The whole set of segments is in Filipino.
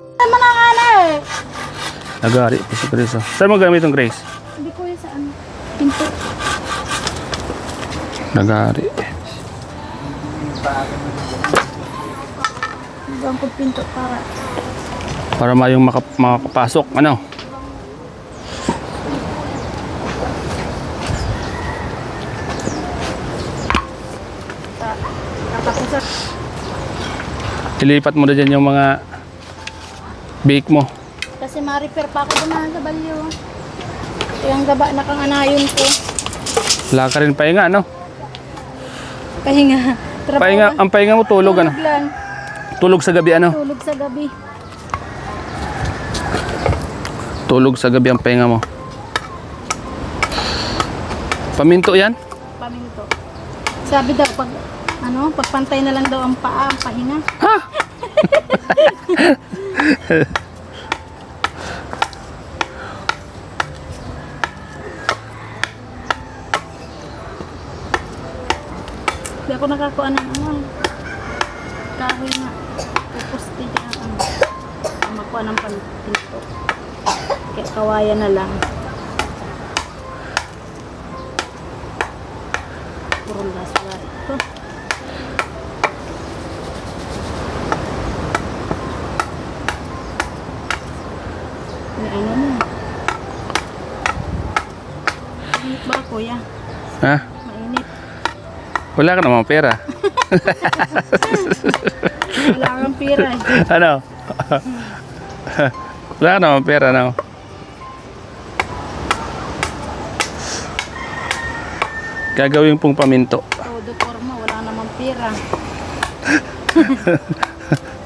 Ay, manangana eh. Nagari po si Grace. Saan mo gamit yung Grace? Hindi ko yun saan. Pinto. Nagari. Ibang ko pinto para Para mayong makapasok. Ano? nakapasa. Ilipat mo na dyan yung mga bake mo. Kasi ma-repair pa ako dumaan sa balyo. Yung gaba na kang anayon ko. Wala ka rin pahinga, ano? Pahinga. Pahinga, ang pahinga mo tulog, ano? lang. Tulog sa gabi, ano? Tulog sa gabi. Tulog sa gabi ang pahinga mo. Paminto yan? Paminto. Sabi daw, pagpantay na lang daw ang paa, ang pahinga. Ha? Hindi ako nakakuha ng kahoy na pupusti niya ang makuha ng pinto. Kaya kawayan na lang. Purong laswa ito. May ano mo. Mainit ba kuya? Ha? Mainit. Wala ka namang pera. Wala kang pira eh. Ano? Wala ka namang pera, no? Gagawin pong paminto. Todo forma, wala namang pira.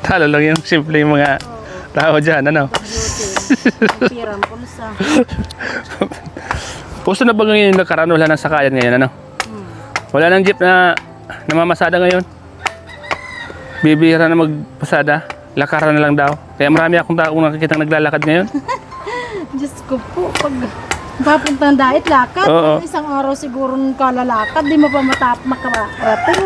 Talo lang yung simple yung mga tao dyan, ano? Beauty. Ang pira, ang pulsa. Puso na ba ngayon yung nakaraan? Wala nang sakayan ngayon, ano? Wala nang jeep na namamasada ngayon. Bibihira na magpasada. Lakaran na lang daw. Kaya marami akong taong nakikita naglalakad ngayon. Diyos ko po, pag papuntang dait, lakad. Oo. Isang araw siguro kalalakad, di mo pa makarating.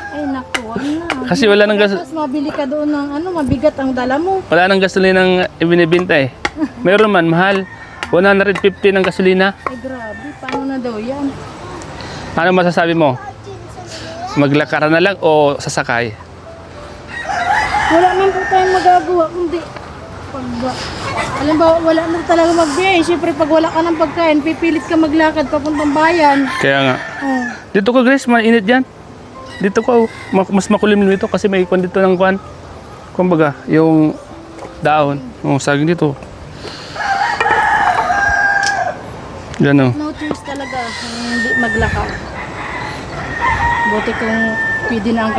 Ay naku, wag na. Kasi wala nang Tapos mabili ka doon ng mabigat ang dala mo. Wala nang gasolinang ibinibinta eh. Mayroon man, mahal. 150 ng gasolina. Ay grabe, paano na daw yan? Ano masasabi mo? Maglakaran na lang o sasakay? Wala man po tayong magagawa, kundi alam ba, wala na talaga magbiyay. Siyempre pag wala ka ng pagkain, pipilit ka maglakad papuntang bayan. Kaya nga. Oh. Dito ko Grace, mainit dyan. Dito ko, mas makulimlim dito kasi may ikon dito ng kwan. Kumbaga, yung dahon. Oh, saging dito. Yan o. No choice talaga kung hindi maglakad. Buti kung pwede na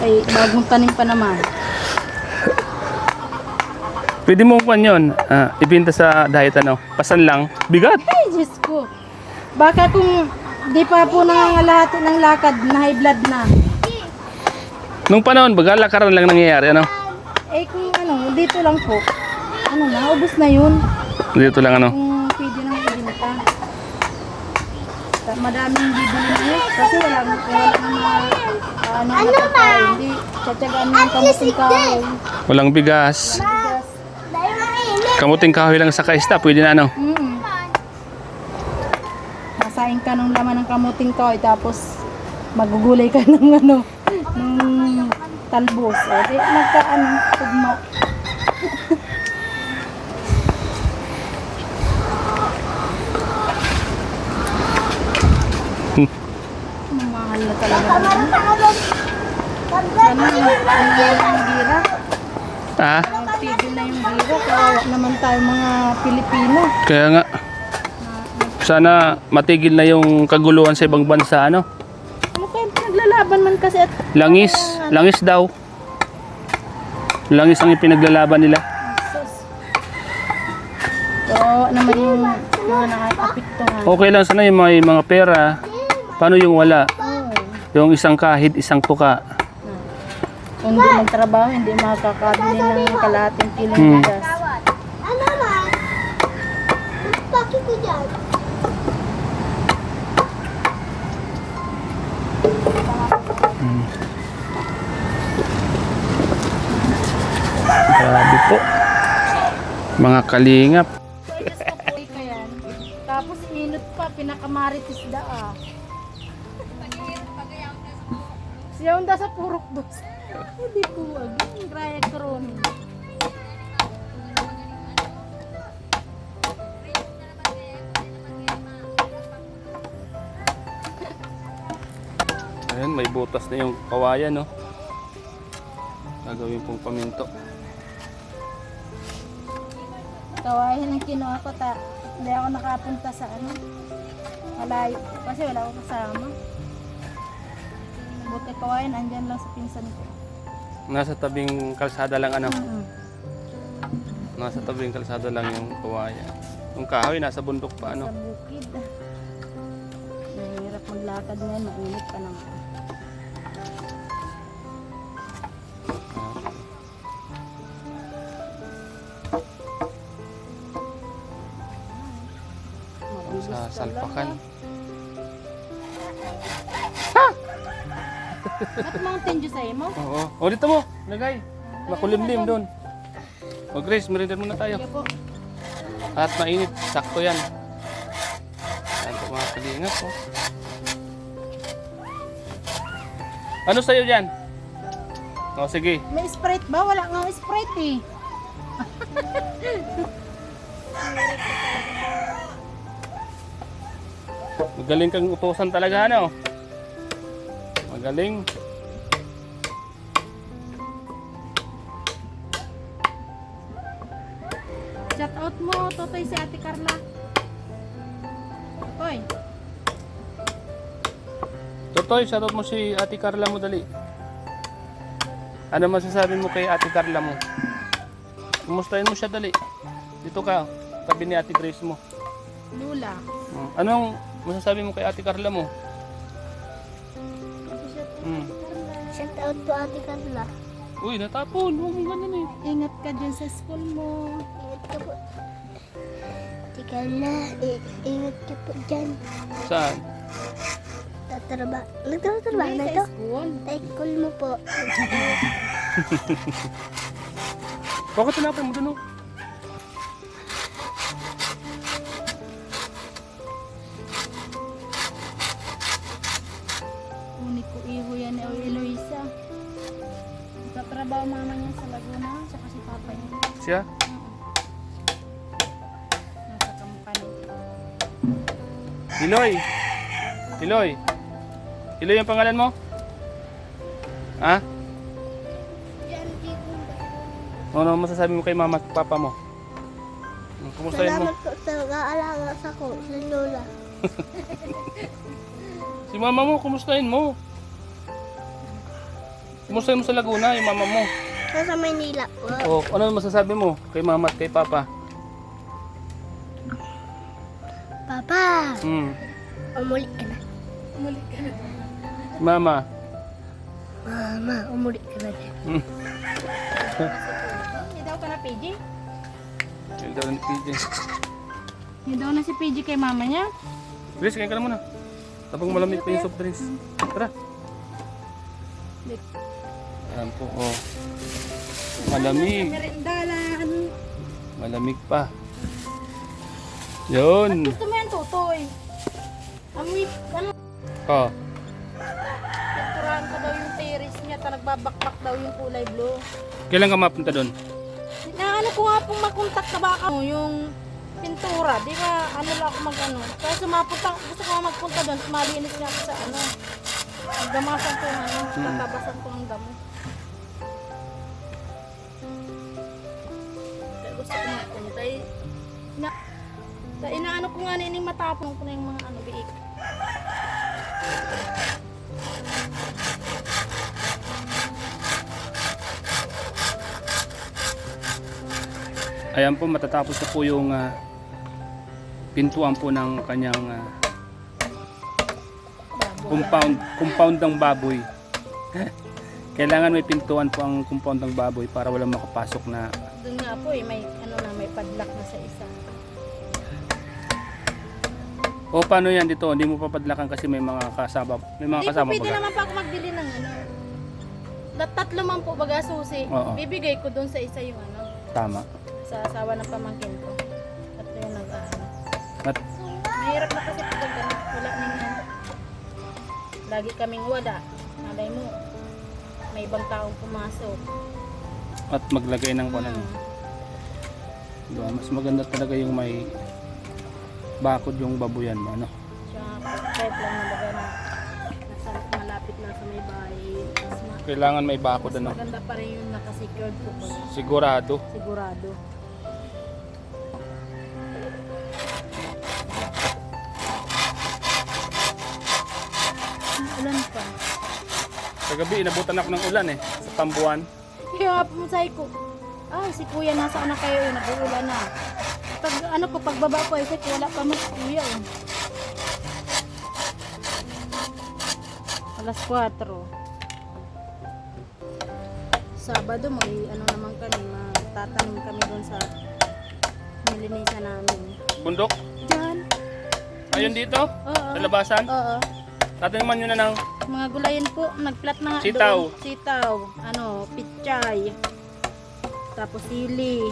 ay bagong tanim pa naman. Pwede mo kwan yun, ibinta sa diet ano. Pasan lang, bigat. Ay, Diyos ko. Baka kung di pa po nangangalahati ng lakad, na high blood na. Nung panahon, baga lakaran lang nangyayari ano. Eh kung dito lang po. Ubos na yun. Dito lang ano. Kung pwede nang ibinta. Madaming bibili na yun. Kasi wala na makakain. Hindi, tsatsagaan mo yung kamuting kahoy. Walang bigas. Kamuting kahoy lang sa kaista, pwede na ano. Masaing ka ng laman ng kamuting kahoy, tapos magugulay ka ng ng talbos. O, di tugma. Mahal na talaga. Sana yung gira. Ah, Tigil na yung gira. Kawawa naman tayo mga Pilipino. kaya nga. Sana matigil na yung kaguluhan sa ibang bansa ano. Kaya naglalaban man kasi at Langis, langis daw. Langis ang ipinaglalaban nila. kawawa naman yung mga nakakapiktuhan. Okay lang sana yung may mga pera. Paano yung wala? Yung isang kahit, isang tuka. Kung hindi magtrabaho, hindi makakabili ng kalahating kilong bigas. Ano ma? Bakit ko dyan? Grabe po. Mga kalingap. Pwede sa kapoy ka yan. Tapos inot pa, pinakamaritis da ah. Siya unda sa purok dos. Hindi ko wag. Graya karon. Ayan, may butas na yung kawayan, no? Gagawin pong paminto. Kawayan ang kinuha ko ta. Hindi ako nakapunta sa ano. Malayo. Kasi wala akong kasama. Buti kawayan, andyan lang sa pinsan ko. Nasa tabing kalsada lang, ano? Mm-hmm. Nasa tabing kalsada lang yung kawayan. Yung kahoy, nasa bundok pa, Sa ano? bukid. Mahirap maglakad ngayon, mainit pa naman. Mabilis Sa ka salpakan. lang, At Mountain Dew sa'yo mo? Oo. O, dito mo. Lagay. Makulimlim doon. O, Grace, merienda muna tayo. Sige po. At mainit. Sakto yan. Yan po mga kalingap, po. Ano sa'yo dyan? O, sige. May Sprite ba? Wala nga Sprite eh. Magaling kang utosan talaga, ano? Magaling. Shout out mo, Totoy, si Ate Carla. Totoy. Totoy, shoutout mo si Ate Carla mo, dali. Ano masasabi mo kay Ate Carla mo? Kumustahin mo siya, dali. Dito ka, tabi ni Ate Grace mo. Lula. Anong masasabi mo kay Ate Carla mo? Shout out to Ate Carla. Uy, natapon. Huwag mo ganun eh. Ingat ka dyan sa school mo. Ingat ka po. Tika na, ingat ka po dyan. Saan? Nagtatrabaho na Sa ito? school. Taikol mo po. Bakit tinapon mo dun oh? Uni ko iho yan ni Eloisa. Sa trabaho mama niya sa Laguna, tsaka si papa niya. Siya? Nasa company. Iloy! Iloy! Iloy yung pangalan mo? Ha? Diyan, di ko ba? Ano masasabi mo kay mama at papa mo? Kumustahin mo? Salamat po sa kaalaga sa ko, sa lola. Si mama mo, kumustahin mo? Kumustahin mo sa Laguna, yung mama mo? Sa Maynila po. O, ano masasabi mo kay mama at kay papa? Papa, umuli ka na. Umuli ka na. Mama. Mama, umuli ka na din. Hindi daw ka na PJ? Yung daw ni PJ. Hindi daw na si PJ kay mama niya? Grace, kain ka na muna. Tapos malamig pa yung soft drinks. Tara. Ayan po, oh. Malamig. Merindalan. Malamig pa. Yun. Gusto mo yan, Totoy? Amoy, ano? Oh. Pinturahan ko daw yung terrace niya, ta nagbabakbak daw yung kulay blue. Kailan ka mapunta doon? Na ano ko nga pong makontak na baka mo, yung pintura, di ba, ano lang ako mag-ano. Kaya sumapunta, gusto ko nga magpunta doon, malinis nga ako sa ano. Gamasan ko nga yun, pagkabasan ko ng damo. Kaya gusto ko magpunta eh. Inaano ko nga nining matapon ko na yung mga ano, biik. Ayan po, matatapos na po yung pintuan po ng kanyang compound ng baboy. Kailangan may pintuan po ang compound ng baboy para walang makapasok na. Doon nga po eh, may ano na, may padlock na sa isa. O paano yan dito? Hindi mo papadlakan kasi may mga kasama. May mga Hindi po, kasama pwede ba? naman pa ako magbili ng ano. tatlo man po baga susi. Oo. Bibigay ko doon sa isa yung ano, Tama. sa asawa ng pamangkin ko. Tatlo yung nag-ano. At Mahirap na kasi pag ganun, wala nang ano. Lagi kaming wala. Malay mo, may ibang taong pumasok. maglagay ng kuwan. Hmm. Diba? Mas maganda talaga yung may bakod yung babuyan mo, ano? Tsaka kahit lang na baga na nasa malapit lang sa may bahay. Kailangan may bakod, ano? Maganda pa rin yung nakasecured ko po. Sigurado. Sigurado. Ulan pa. Kagabi, inabutan ako ng ulan eh. Sa Tambuan. Kaya pumusay ko. Ay, si kuya nasa na kayo eh, nag-uulan na. Pag ano ko, pagbaba ko, eh, wala pa mas kuya eh. Alas 4. Sabado, may ano naman kami, magtatanim kami doon sa nilinisan namin. Bundok. Diyan. Ayun dito. Oo. Sa labasan. Oo. Tataniman nyo na ng Mga gulayin po, nagplat na nga Sitaw. doon. Sitaw. Ano, pichay. Tapos sili.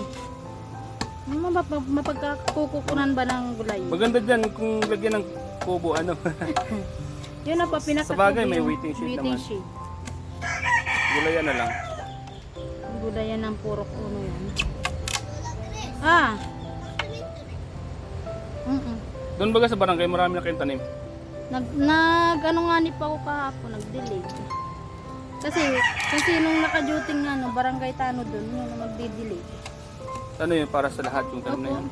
Mapagkakukunan ba ng gulay? maganda dyan kung lagyan ng kubo, ano? Yun na po, pinaka Sa bagay, may waiting shed naman. shed. Gulayan na lang. Gulayan ng puro kuno yan. Ah! Doon baga sa barangay, marami na kayong tanim. Ano nga ni pa ako kahapon, nag-delay. Kasi, kung sinong naka-duty nga, no, barangay Tano doon, yun ang magdi-delay. Ano yun, para sa lahat yung tanim na Opo. yun?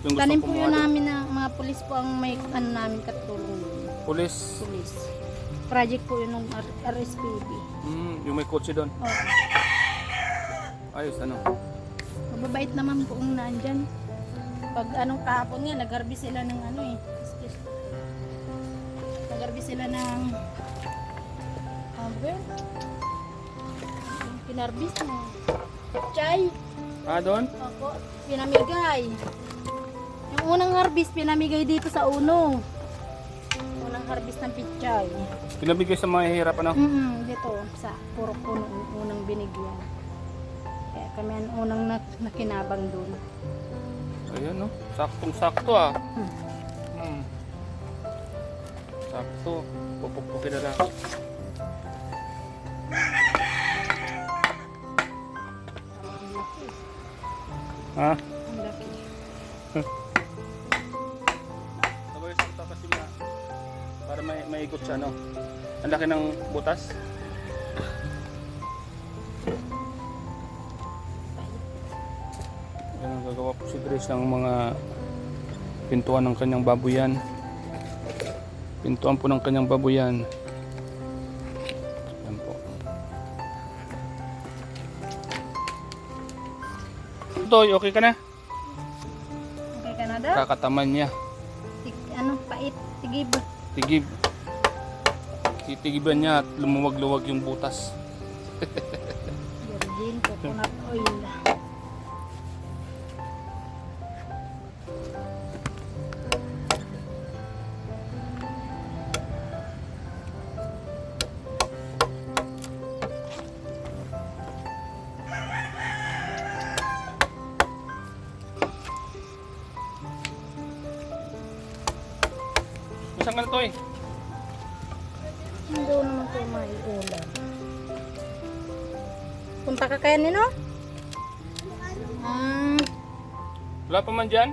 Yung gusto Tanim kong po kumuha yun doon. namin na mga pulis po ang may ano namin katulong yun. Pulis. Pulis. Project po yun ng RSPB. Yung may kotse doon. Oh, Ayos, ano? mababait naman po kung nandyan. Pag anong kahapon nga, nag-harvest sila ng ano eh. Nag-harvest sila ng yung pinarbis mo. Chay. Ah, doon? Ako, pinamigay. Yung unang harvest, pinamigay dito sa uno. Unang harvest ng pichay. Pinabigay sa mga hirap, ano? Dito, sa puro puno, unang binigyan. Kaya kami ang unang nakinabang doon. Ayan, no? Saktong-sakto, ah. Sakto. Pupukpukin na lang. Ang laki. Ha? Ang laki. Sabay sakto kasi para maikot siya, no? Ang laki ng butas. Yan ang gagawa po si Grace ng mga pintuan ng kanyang babuyan. Pintuan po ng kanyang babuyan. Yan po. Toy, okay ka na? Okay ka na daw? Kakataman niya. Ano, pait, tigib. Tigib. Titigiban niya at lumuwag-luwag yung butas. Virgin coconut oil. Masang ka na, Toy? Hindi ko naman ito maiulan. Punta ka kaya nino? Wala pa man dyan?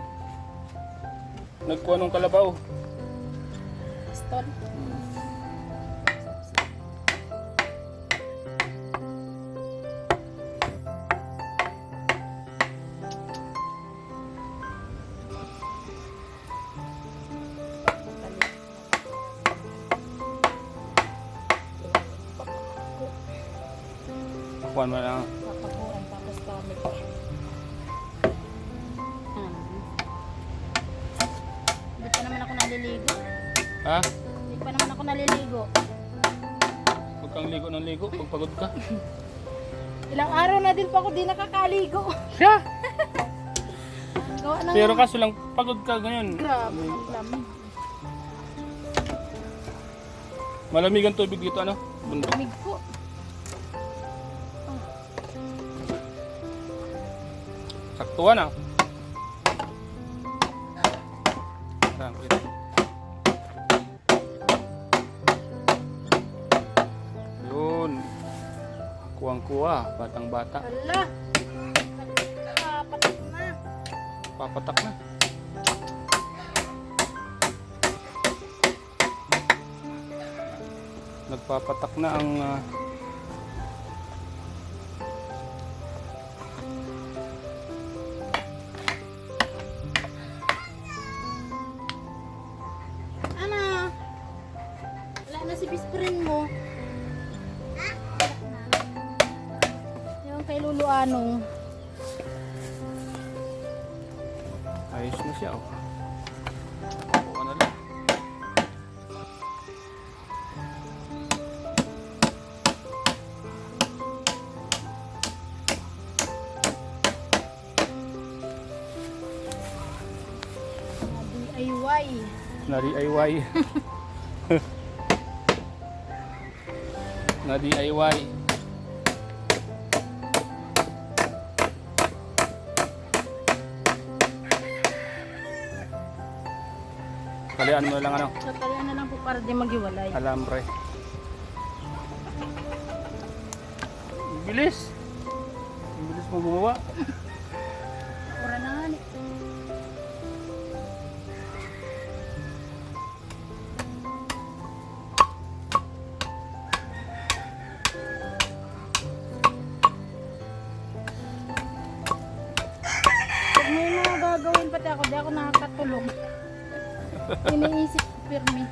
Nagkuha ng kalabaw. Stone. Nakuha mo lang. Papakuran tapos kamit. Hindi pa naman ako naliligo. Ha? Hindi pa naman ako naliligo. Huwag kang ligo ng ligo pag pagod ka. Ilang araw na din pa ako di nakakaligo. Yeah. Gawa ng Pero kaso lang pagod ka ngayon. grabe ang lamig. Malamig ang tubig dito, ano? Bundok. Lamig po. Saktuhan ah. Saan, kita. Yun. Kuwang-kuwa, batang-bata. Hala. Papatak na. Papatak na. Nagpapatak na ang Ano? Wala na si bisprin mo. Yung kay Lulu Anong. ayos na siya. Oh. Kuha na lang. DIY. Na DIY. Na DIY. Kalian mo lang ano, Tatalian na lang po para di maghiwalay. alambre. Bilis. Bilis mo gumawa. Ora na nga ni. Pag may mga gagawin pati ako, di ako nakakatulog. Iniisip ko pirmi.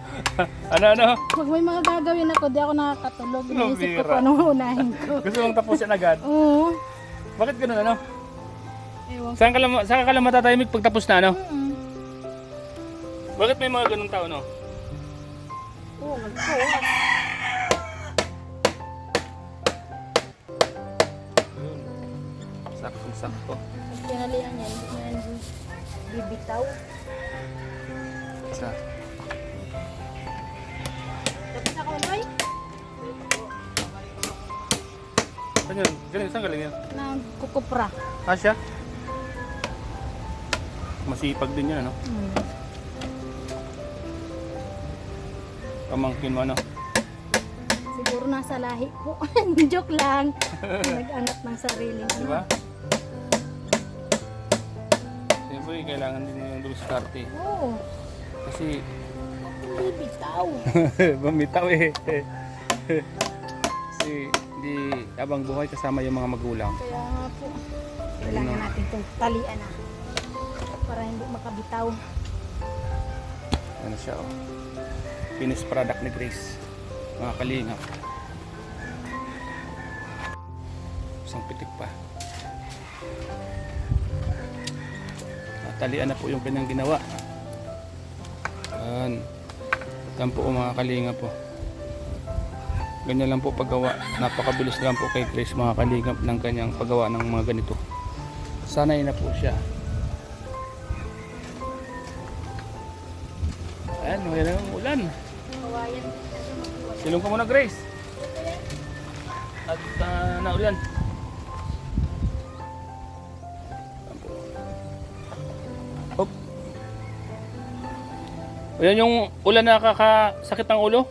Ano? Pag may mga gagawin ako, di ako nakakatulog. Iniisip ko Bira. kung anong unahin ko. Gusto mong tapusin agad? Oo. Bakit ganun ano? Ewan. Saan ka lang matatahimik pag tapos na ano? Mm-mm. Bakit may mga ganun tao no? Oo, magkuha. Sakto. Pag pinalian yan, hindi mo yan bibitaw. Isa. Tapos ako, Noy, Saan yun? Saan galing yun? nagkukupra. Asya? Masipag din yun ano? Pamangkin mo ano? Siguro nasa lahi po. Joke lang. Nag-angat ng sariling. ano. Diba? Siyempre kailangan din yung dumiskarte. Oo. Kasi Bibitaw. bumitaw eh. Kasi di habang buhay kasama yung mga magulang. Kaya nga po. Kailangan natin itong talian na. Para hindi makabitaw. Ano siya oh. Finished product ni Grace. Mga kalingap. Isang pitik pa. Talian na po yung kanyang ginawa. Yan po mga kalingap po. Ganyan lang po paggawa. Napakabilis lang po kay Grace mga kalingap ng kanyang paggawa ng mga ganito. Sanay na po siya. Ayan, wala nang ulan. Kawayan. Silong ka muna Grace. At naulan. Ayan po. Hop. Ayan yung ulan na nakakasakit ng ulo.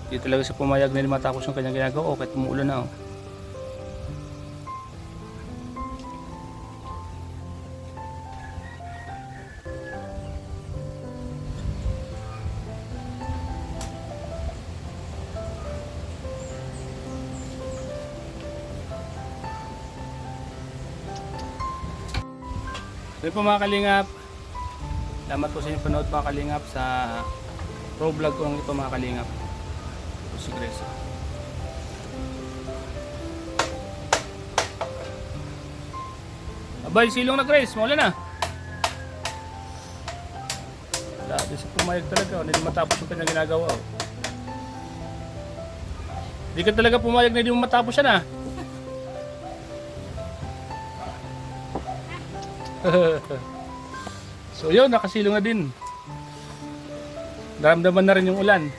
Di talaga sa pumayag na matapos yung kanyang ginagawa. Kahit umuulan na oh. Yun po mga kalingap. Salamat po sa inyong panood mga kalingap sa pro vlog ko ito mga kalingap. Ito si Grace. Abay, silong na Grace. Mawala na. Dati sa pumayag talaga. Hindi matapos yung kanyang ginagawa. Hindi ka talaga pumayag na hindi mo matapos yan ah. So yun, nakasilong na din. Naramdaman na rin yung ulan.